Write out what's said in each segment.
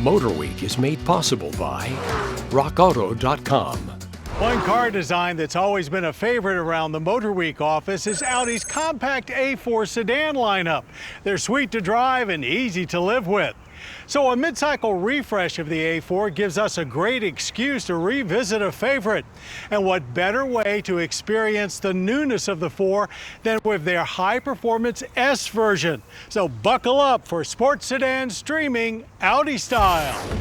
MotorWeek is made possible by RockAuto.com. One car design that's always been a favorite around the MotorWeek office is Audi's compact A4 sedan lineup. They're sweet to drive and easy to live with. So a mid-cycle refresh of the A4 gives us a great excuse to revisit a favorite. And what better way to experience the newness of the 4 than with their high-performance S version. So buckle up for sports sedan streaming Audi-style.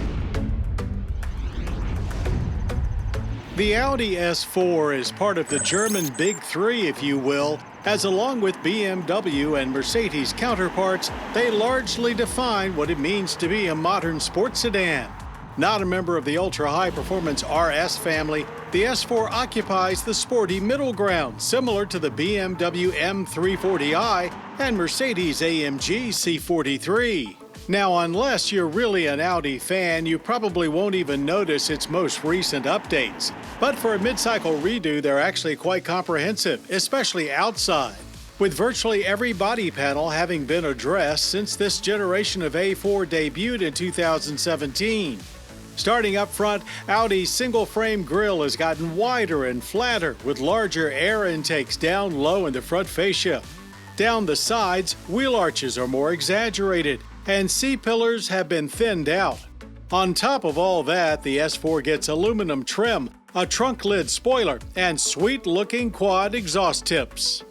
The Audi S4 is part of the German Big Three, if you will, as along with BMW and Mercedes counterparts, they largely define what it means to be a modern sports sedan. Not a member of the ultra-high-performance RS family, the S4 occupies the sporty middle ground, similar to the BMW M340i and Mercedes-AMG C43. Now, unless you're really an Audi fan, you probably won't even notice its most recent updates. But for a mid-cycle redo, they're actually quite comprehensive, especially outside, with virtually every body panel having been addressed since this generation of A4 debuted in 2017. Starting up front, Audi's single-frame grille has gotten wider and flatter, with larger air intakes down low in the front fascia. Down the sides, wheel arches are more exaggerated, and C-pillars have been thinned out. On top of all that, the S4 gets aluminum trim, a trunk lid spoiler, and sweet-looking quad exhaust tips.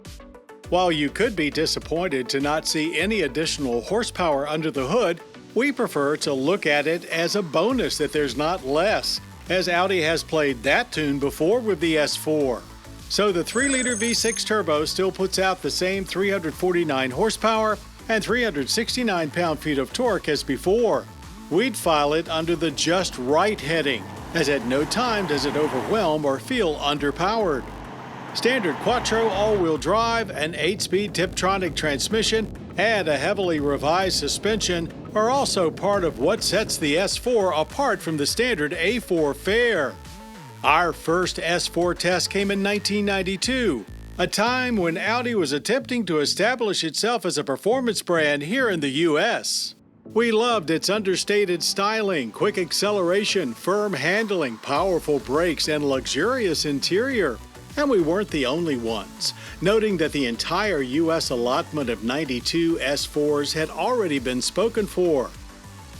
While you could be disappointed to not see any additional horsepower under the hood, we prefer to look at it as a bonus that there's not less, as Audi has played that tune before with the S4. So the 3-liter V6 turbo still puts out the same 349 horsepower and 369 pound-feet of torque as before. We'd file it under the just right heading, as at no time does it overwhelm or feel underpowered. Standard Quattro all-wheel drive, an 8-speed Tiptronic transmission, and a heavily revised suspension are also part of what sets the S4 apart from the standard A4 fare. Our first S4 test came in 1992, a time when Audi was attempting to establish itself as a performance brand here in the U.S. We loved its understated styling, quick acceleration, firm handling, powerful brakes, and luxurious interior. And we weren't the only ones, noting that the entire U.S. allotment of 92 S4s had already been spoken for.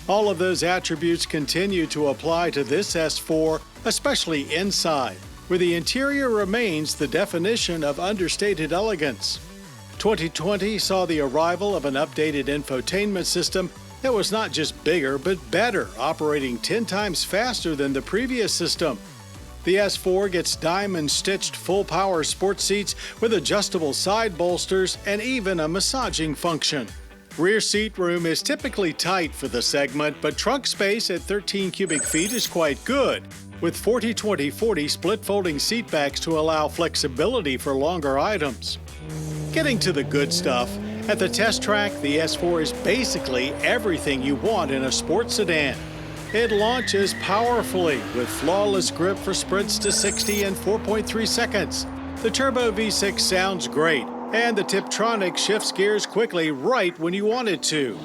All of those attributes continue to apply to this S4, especially inside, where the interior remains the definition of understated elegance. 2020 saw the arrival of an updated infotainment system that was not just bigger but better, operating 10 times faster than the previous system. The S4 gets diamond-stitched full-power sports seats with adjustable side bolsters and even a massaging function. Rear seat room is typically tight for the segment, but trunk space at 13 cubic feet is quite good, with 40-20-40 split-folding seat backs to allow flexibility for longer items. Getting to the good stuff, at the test track, the S4 is basically everything you want in a sports sedan. It launches powerfully with flawless grip for sprints to 60 in 4.3 seconds. The turbo V6 sounds great, and the Tiptronic shifts gears quickly right when you want it to.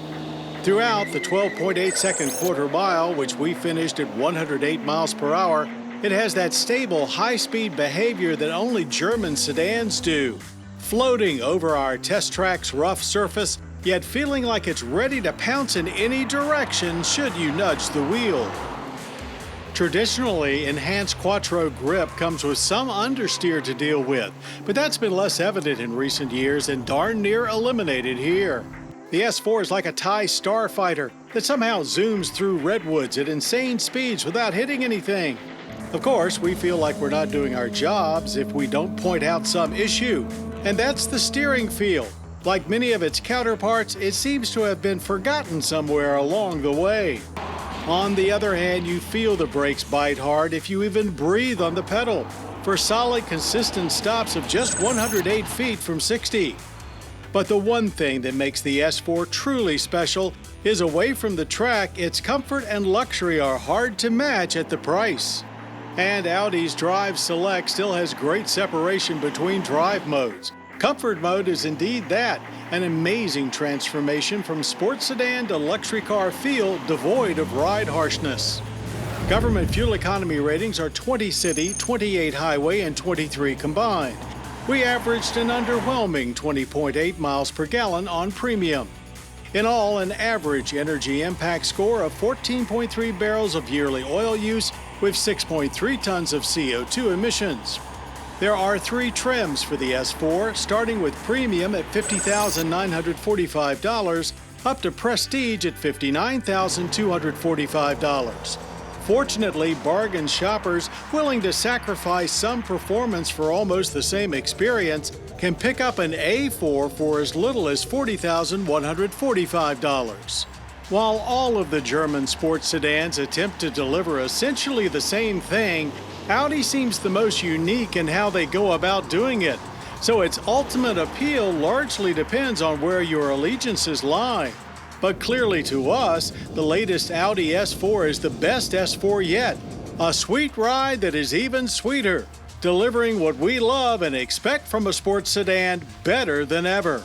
Throughout the 12.8-second quarter mile, which we finished at 108 miles per hour, it has that stable, high-speed behavior that only German sedans do, floating over our test track's rough surface, yet feeling like it's ready to pounce in any direction should you nudge the wheel. Traditionally, enhanced Quattro grip comes with some understeer to deal with, but that's been less evident in recent years and darn near eliminated here. The S4 is like a Thai starfighter that somehow zooms through redwoods at insane speeds without hitting anything. Of course, we feel like we're not doing our jobs if we don't point out some issue, and that's the steering feel. Like many of its counterparts, it seems to have been forgotten somewhere along the way. On the other hand, you feel the brakes bite hard if you even breathe on the pedal, for solid, consistent stops of just 108 feet from 60. But the one thing that makes the S4 truly special is away from the track, its comfort and luxury are hard to match at the price. And Audi's Drive Select still has great separation between drive modes, Comfort mode is indeed that, an amazing transformation from sports sedan to luxury car feel devoid of ride harshness. Government fuel economy ratings are 20 city, 28 highway, and 23 combined. We averaged an underwhelming 20.8 miles per gallon on premium. In all, an average energy impact score of 14.3 barrels of yearly oil use with 6.3 tons of CO2 emissions. There are 3 trims for the S4, starting with premium at $50,945 up to prestige at $59,245. Fortunately, bargain shoppers willing to sacrifice some performance for almost the same experience can pick up an A4 for as little as $40,145. While all of the German sports sedans attempt to deliver essentially the same thing, Audi seems the most unique in how they go about doing it. So its ultimate appeal largely depends on where your allegiances lie. But clearly to us, the latest Audi S4 is the best S4 yet. A sweet ride that is even sweeter, delivering what we love and expect from a sports sedan better than ever.